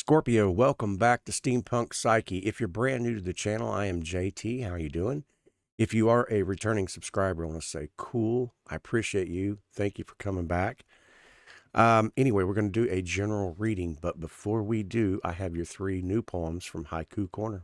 Scorpio, welcome back to Steampunk Psyche. If you're brand new to the channel, I am JT. How are you doing? If you are a returning subscriber, I want to say cool. I appreciate you. Thank you for coming back. Anyway, we're going to do a general reading, but before we do, I have your 3 new poems from Haiku Corner.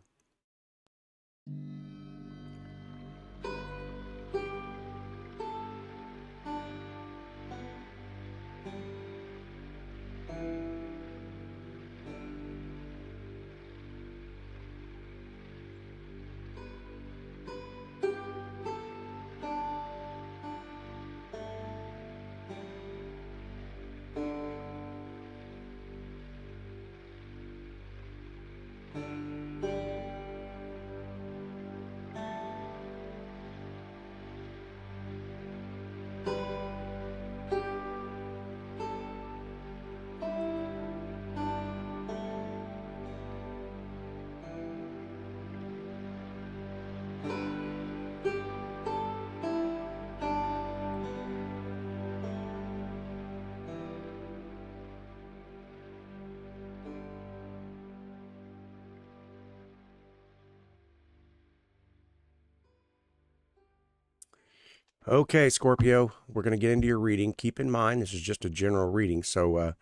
Okay, Scorpio, we're going to get into your reading. Keep in mind, this is just a general reading, so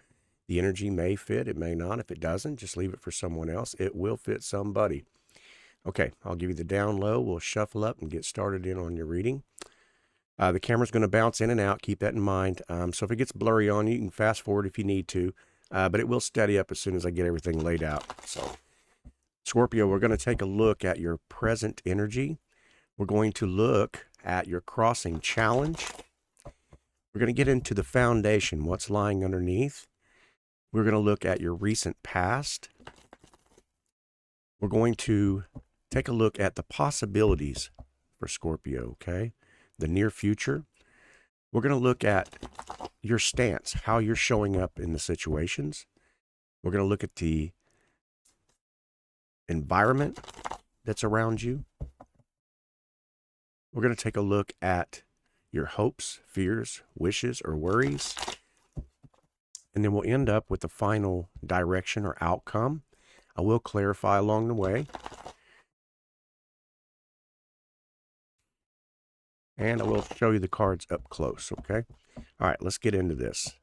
the energy may fit, it may not. If it doesn't, just leave it for someone else. It will fit somebody. Okay, I'll give you the down low. We'll shuffle up and get started in on your reading. The camera's going to bounce in and out. Keep that in mind. So if it gets blurry on you, you can fast forward if you need to, but it will steady up as soon as I get everything laid out. So, Scorpio, we're going to take a look at your present energy. We're going to look at your crossing challenge. We're going to get into the foundation, what's lying underneath. We're going to look at your recent past. We're going to take a look at the possibilities for Scorpio, okay? The near future. We're going to look at your stance, how you're showing up in the situations. We're going to look at the environment that's around you. We're going to take a look at your hopes, fears, wishes, or worries. And then we'll end up with the final direction or outcome. I will clarify along the way. And I will show you the cards up close, okay? All right, let's get into this.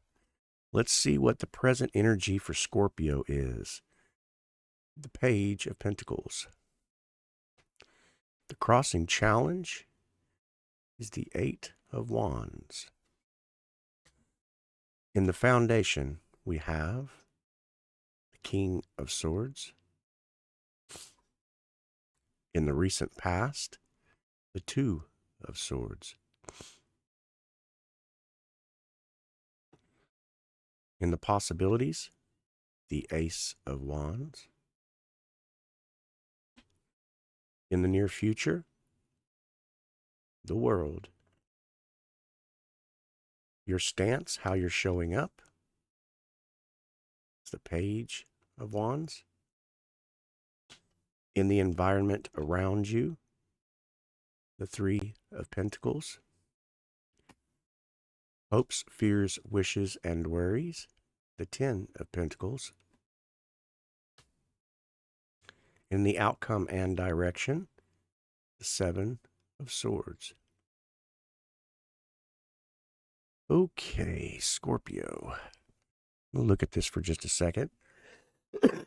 Let's see what the present energy for Scorpio is. The Page of Pentacles. The crossing challenge is the 8 of Wands. In the foundation, we have the King of Swords. In the recent past, the 2 of Swords. In the possibilities, the Ace of Wands. In the near future, the World. Your stance, how you're showing up, it's the Page of Wands. In the environment around you, the 3 of Pentacles. Hopes, fears, wishes, and worries, the 10 of Pentacles. In the outcome and direction, the 7 of Swords. Okay, Scorpio. We'll look at this for just a second.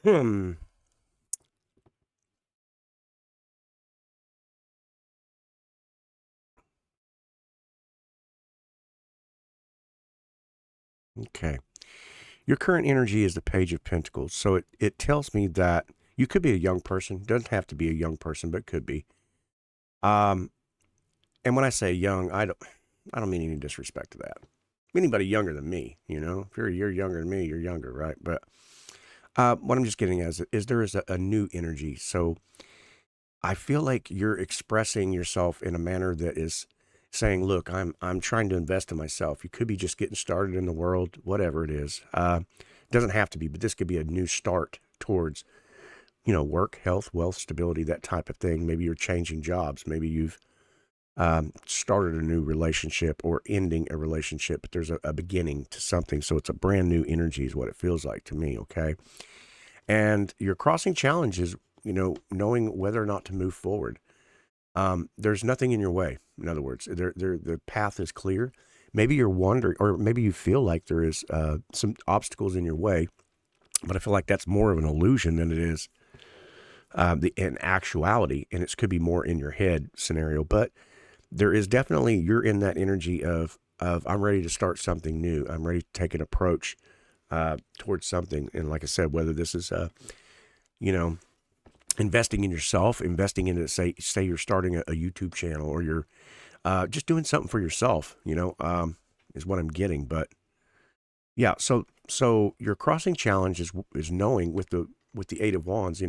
Okay. Your current energy is the Page of Pentacles. So it tells me that you could be a young person. Doesn't have to be a young person, but could be. And when I say young, I don't mean any disrespect to that. Anybody younger than me, you know, if you're a year younger than me, you're younger, right? But what I'm just getting at is there is a new energy. So I feel like you're expressing yourself in a manner that is saying, look, I'm trying to invest in myself. You could be just getting started in the world, whatever it is. Doesn't have to be, but this could be a new start towards, you know, work, health, wealth, stability, that type of thing. Maybe you're changing jobs. Maybe you've started a new relationship or ending a relationship, but there's a beginning to something. So it's a brand new energy is what it feels like to me, okay? And your crossing challenge is, knowing whether or not to move forward. There's nothing in your way. In other words, the path is clear. Maybe you're wondering, or maybe you feel like there is some obstacles in your way, but I feel like that's more of an illusion than it is in actuality, and it could be more in your head scenario. But there is definitely, you're in that energy of I'm ready to start something new. I'm ready to take an approach towards something. And like I said, whether this is you know investing in yourself, investing in it, say you're starting a YouTube channel, or you're just doing something for yourself, is what I'm getting. But yeah, so your crossing challenge is knowing with the Eight of Wands,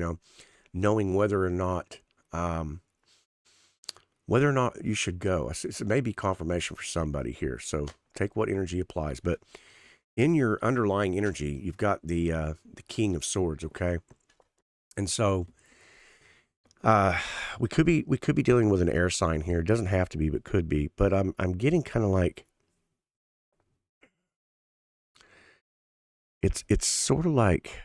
knowing whether or not you should go. It may be confirmation for somebody here. So take what energy applies. But in your underlying energy, you've got the King of Swords, okay? And so we could be dealing with an air sign here. It doesn't have to be, but could be. But I'm getting kind of like it's sort of like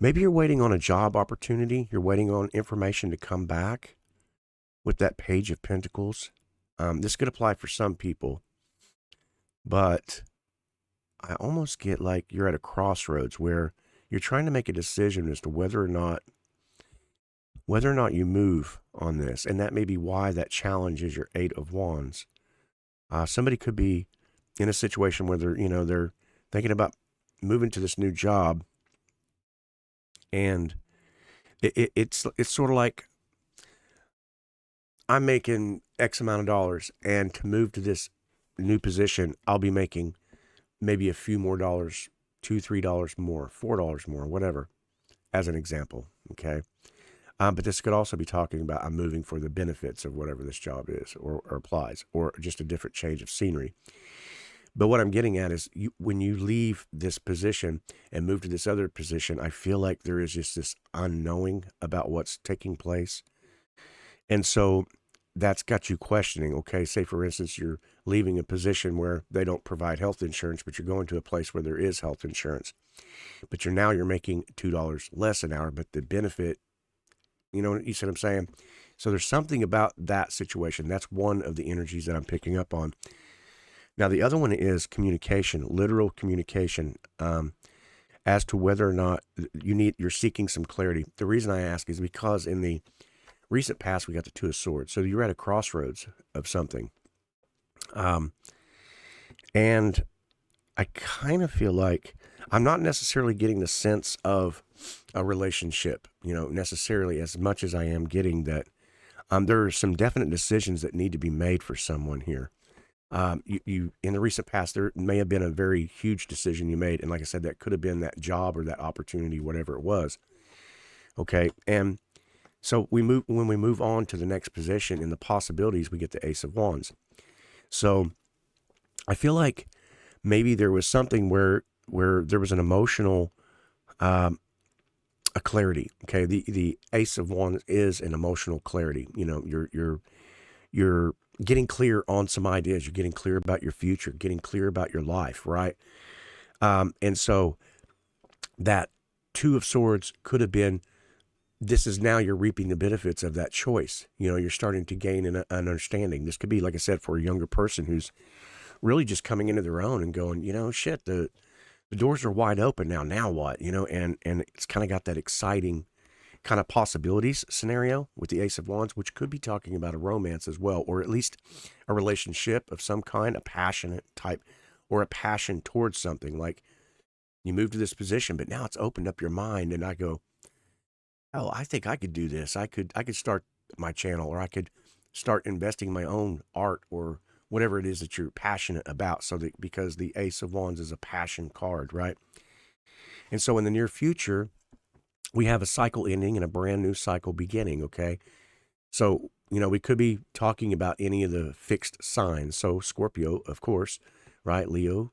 maybe you're waiting on a job opportunity. You're waiting on information to come back with that Page of Pentacles. This could apply for some people, but I almost get like you're at a crossroads where you're trying to make a decision as to whether or not you move on this. And that may be why that challenge is your Eight of Wands. Somebody could be in a situation where they're thinking about moving to this new job, and it's sort of like, I'm making X amount of dollars, and to move to this new position, I'll be making maybe a few more dollars, $2, $3 more, $4 more, whatever, as an example. Okay. But this could also be talking about I'm moving for the benefits of whatever this job is, or applies, or just a different change of scenery. But what I'm getting at is when you leave this position and move to this other position, I feel like there is just this unknowing about what's taking place. And so that's got you questioning, okay, say for instance, you're leaving a position where they don't provide health insurance, but you're going to a place where there is health insurance. But you're making $2 less an hour, but the benefit, you see what I'm saying? So there's something about that situation. That's one of the energies that I'm picking up on. Now, the other one is communication, literal communication, as to whether or not you're seeking some clarity. The reason I ask is because in the recent past, we got the Two of Swords. So you're at a crossroads of something. And I kind of feel like I'm not necessarily getting the sense of a relationship, necessarily, as much as I am getting that there are some definite decisions that need to be made for someone here. You in the recent past, there may have been a very huge decision you made. And like I said, that could have been that job or that opportunity, whatever it was. Okay. And so when we move on to the next position in the possibilities, we get the Ace of Wands. So I feel like maybe there was something where there was an emotional, a clarity. Okay. The Ace of Wands is an emotional clarity. You're getting clear on some ideas. You're getting clear about your future, getting clear about your life, right? And so that Two of Swords could have been, this is now you're reaping the benefits of that choice. You're starting to gain an understanding. This could be, like I said, for a younger person who's really just coming into their own and going, shit, the doors are wide open now. Now what? And it's kind of got that exciting kind of possibilities scenario with the Ace of Wands, which could be talking about a romance as well, or at least a relationship of some kind, a passionate type, or a passion towards something. Like you move to this position, but now it's opened up your mind, and I go, oh, I think I could do this. I could start my channel, or I could start investing in my own art, or whatever it is that you're passionate about. So that, because the Ace of Wands is a passion card, right? And so in the near future, we have a cycle ending and a brand new cycle beginning, okay? So, we could be talking about any of the fixed signs. So Scorpio, of course, right? Leo,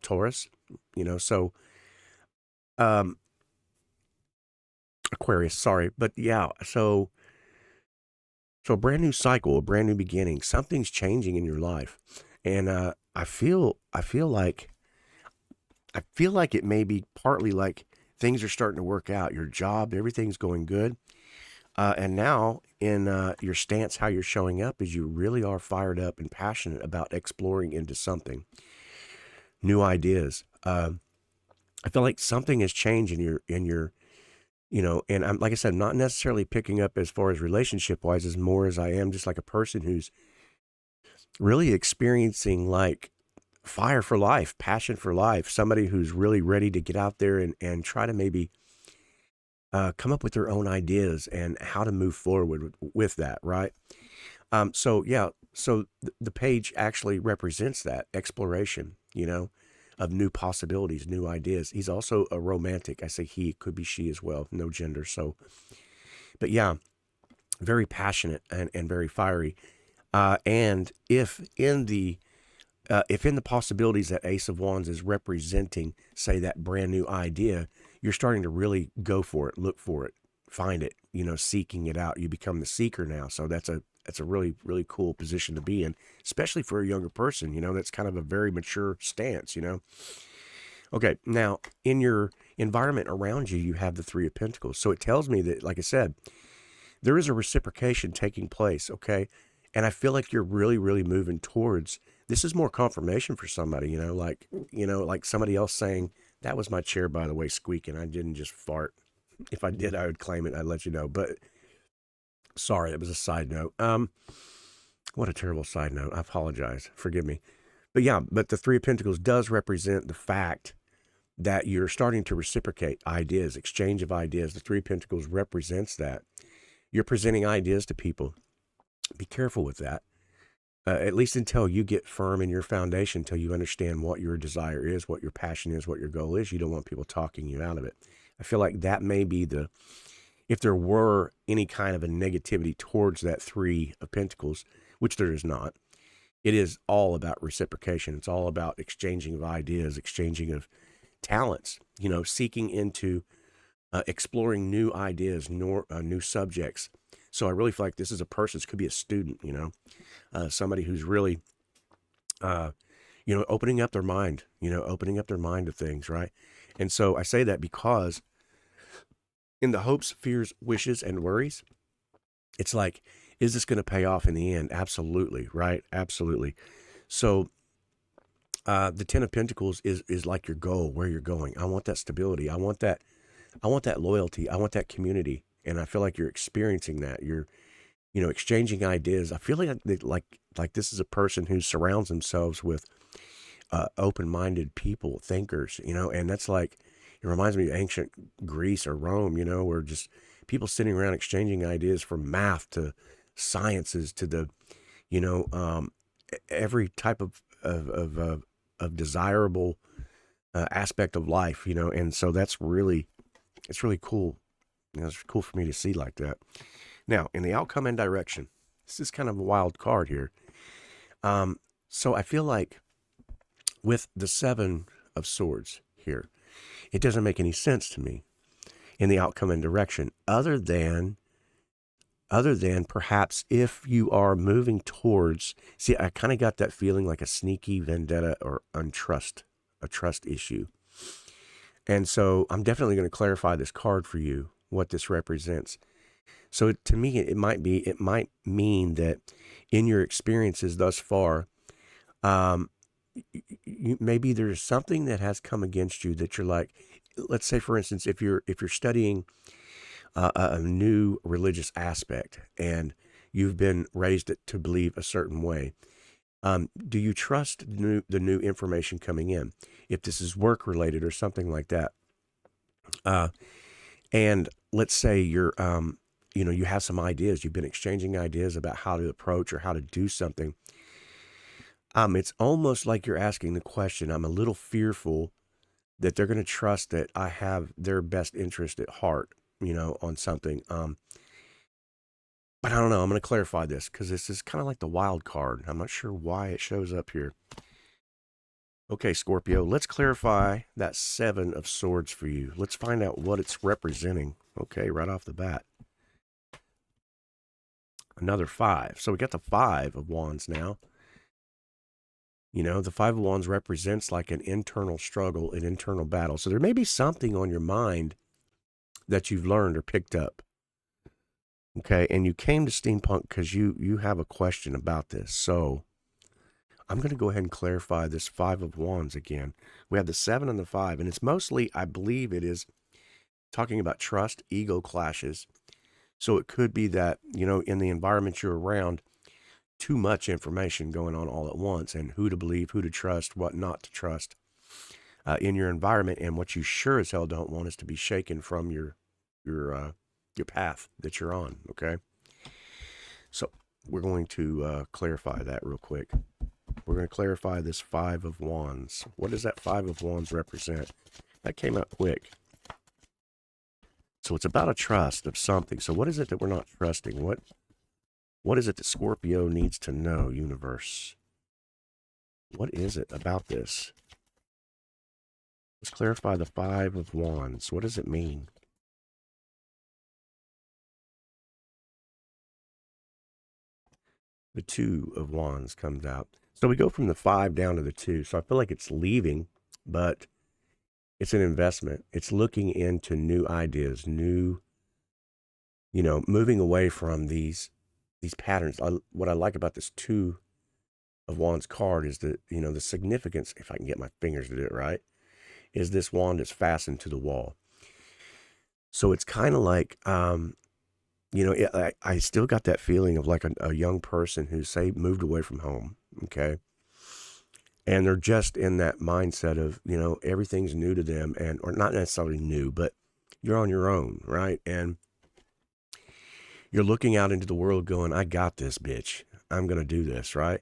Taurus, so Aquarius, sorry. But yeah, so a brand new cycle, a brand new beginning. Something's changing in your life. And I feel like I feel like it may be partly like things are starting to work out. Your job, everything's going good. And now, in your stance, how you're showing up is you really are fired up and passionate about exploring into something, new ideas. I feel like something has changed in your, and I'm like I said, not necessarily picking up as far as relationship wise, as more as I am just like a person who's really experiencing like fire for life, passion for life, somebody who's really ready to get out there and try to maybe come up with their own ideas and how to move forward with that, right? So yeah, so the page actually represents that exploration, of new possibilities, new ideas. He's also a romantic. I say he, it could be she as well, no gender. So, but yeah, very passionate and very fiery. And if in the possibilities that Ace of Wands is representing, say, that brand new idea, you're starting to really go for it, look for it, find it, seeking it out. You become the seeker now. So that's a really, really cool position to be in, especially for a younger person. That's kind of a very mature stance. Okay, now in your environment around you, you have the Three of Pentacles. So it tells me that, like I said, there is a reciprocation taking place, okay? And I feel like you're really, really moving towards this is more confirmation for somebody, like somebody else saying, that was my chair, by the way, squeaking. I didn't just fart. If I did, I would claim it. I'd let you know. But sorry, that was a side note. What a terrible side note. I apologize. Forgive me. But yeah, but the Three of Pentacles does represent the fact that you're starting to reciprocate ideas, exchange of ideas. The Three of Pentacles represents that. You're presenting ideas to people. Be careful with that. At least until you get firm in your foundation, until you understand what your desire is, what your passion is, what your goal is. You don't want people talking you out of it. I feel like that may be if there were any kind of a negativity towards that Three of Pentacles, which there is not, it is all about reciprocation. It's all about exchanging of ideas, exchanging of talents, seeking into exploring new ideas, new subjects. So I really feel like this is a person, this could be a student, somebody who's really, opening up their mind, opening up their mind to things, right? And so I say that because in the hopes, fears, wishes, and worries, it's like, is this going to pay off in the end? Absolutely, right? Absolutely. So the Ten of Pentacles is like your goal, where you're going. I want that stability. I want that loyalty. I want that community. And I feel like you're experiencing that. You're, exchanging ideas. I feel like this is a person who surrounds themselves with open-minded people, thinkers, and that's like, it reminds me of ancient Greece or Rome, where just people sitting around exchanging ideas from math to sciences to the, every type of desirable aspect of life, and so it's really cool. It's cool for me to see like that. Now, in the outcome and direction, this is kind of a wild card here. So I feel like with the Seven of Swords here, it doesn't make any sense to me in the outcome and direction, other than perhaps if you are moving towards, see, I kind of got that feeling like a sneaky vendetta or a trust issue. And so I'm definitely going to clarify this card for you, what this represents. So to me, it might mean that in your experiences thus far, maybe there's something that has come against you that you're like, let's say, for instance, if you're studying a new religious aspect and you've been raised to believe a certain way, do you trust the new information coming in? If this is work related or something like that, and let's say you're, you have some ideas, you've been exchanging ideas about how to approach or how to do something. It's almost like you're asking the question, I'm a little fearful that they're going to trust that I have their best interest at heart, on something. But I don't know. I'm going to clarify this because this is kind of like the wild card. I'm not sure why it shows up here. Okay, Scorpio, let's clarify that Seven of Swords for you. Let's find out what it's representing. Okay, right off the bat. Another 5. So we got the 5 of Wands now. The Five of Wands represents like an internal struggle, an internal battle. So there may be something on your mind that you've learned or picked up. Okay, and you came to Steampunk because you have a question about this. So I'm going to go ahead and clarify this Five of Wands again. We have the 7 and the 5, and it's mostly, I believe it is talking about trust, ego clashes. So it could be that, in the environment you're around, too much information going on all at once, and who to believe, who to trust, what not to trust in your environment. And what you sure as hell don't want is to be shaken from your path that you're on. Okay, so we're going to clarify that real quick. We're going to clarify this Five of Wands. What does that Five of Wands represent? That came out quick. So it's about a trust of something. So what is it that we're not trusting? What is it that Scorpio needs to know, universe? What is it about this? Let's clarify the Five of Wands. What does it mean? The Two of Wands comes out. So we go from the 5 down to the 2. So I feel like it's leaving, but it's an investment. It's looking into new ideas, moving away from these patterns. What I like about this Two of Wands card is that, the significance, if I can get my fingers to do it right, is this wand is fastened to the wall. So it's kind of like, I still got that feeling of like a young person who, say, moved away from home, okay? And they're just in that mindset of, everything's new to them, or not necessarily new, but you're on your own, right? And you're looking out into the world going, I got this, bitch. I'm going to do this, right?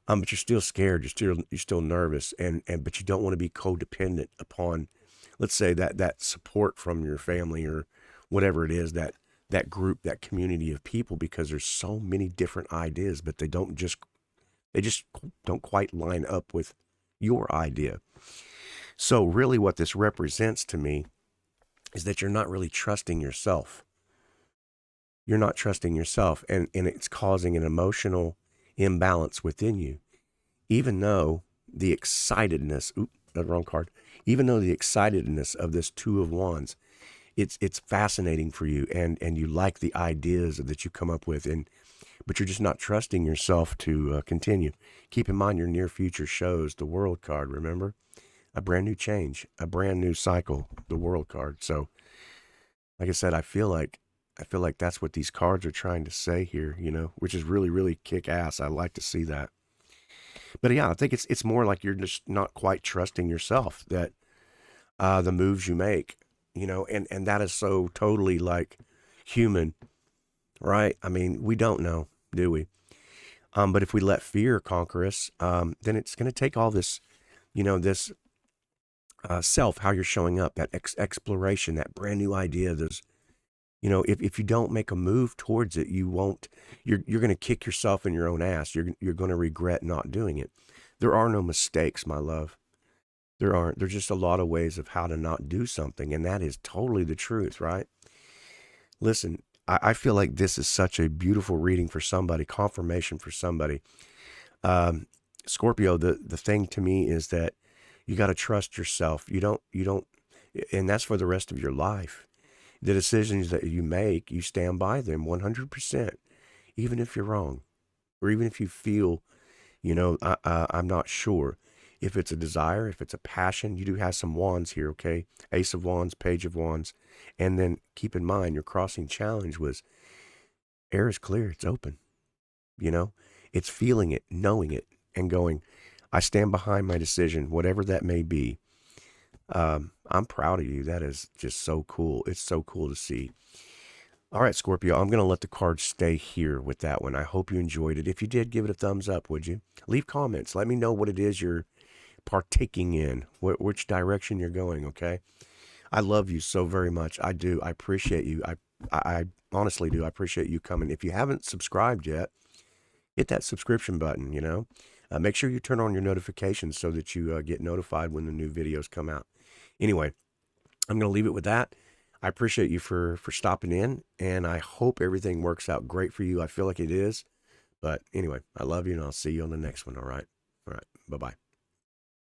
But you're still scared. You're still nervous, but you don't want to be codependent upon, let's say, that support from your family or whatever it is, that group, that community of people, because there's so many different ideas, but they just don't quite line up with your idea. So really what this represents to me is that you're not really trusting yourself. You're not trusting yourself, and it's causing an emotional imbalance within you. Even though the excitedness, wrong card. Even though the excitedness of this Two of Wands, it's fascinating for you, and you like the ideas that you come up with, but you're just not trusting yourself to continue. Keep in mind your near future shows the World card, remember? A brand new change, a brand new cycle, the World card. So, like I said, I feel like that's what these cards are trying to say here, which is really, really kick ass. I like to see that. But yeah, I think it's more like you're just not quite trusting yourself, that the moves you make, and that is so totally like human, right? I mean, we don't know, do we? But if we let fear conquer us, then it's going to take all this, this self, how you're showing up, that exploration, that brand new idea. There's, if you don't make a move towards it, you won't. You're going to kick yourself in your own ass. You're going to regret not doing it. There are no mistakes, my love. There aren't. There's just a lot of ways of how to not do something, and that is totally the truth, right? Listen, I feel like this is such a beautiful reading for somebody, confirmation for somebody. Scorpio, the thing to me is that you got to trust yourself. You don't, and that's for the rest of your life. The decisions that you make, you stand by them 100%, even if you're wrong, or even if you feel, I'm not sure. If it's a desire, if it's a passion, you do have some wands here, okay? Ace of Wands, Page of Wands. And then keep in mind, your crossing challenge was air is clear, it's open. It's feeling it, knowing it, and going, I stand behind my decision, whatever that may be. I'm proud of you. That is just so cool. It's so cool to see. All right, Scorpio, I'm going to let the cards stay here with that one. I hope you enjoyed it. If you did, give it a thumbs up, would you? Leave comments. Let me know what it is you're partaking in, which direction you're going, okay? I love you so very much. I do. I appreciate you. I honestly do. I appreciate you coming. If you haven't subscribed yet, hit that subscription button, Make sure you turn on your notifications so that you get notified when the new videos come out. Anyway, I'm going to leave it with that. I appreciate you for stopping in, and I hope everything works out great for you. I feel like it is. But anyway, I love you, and I'll see you on the next one, all right? All right.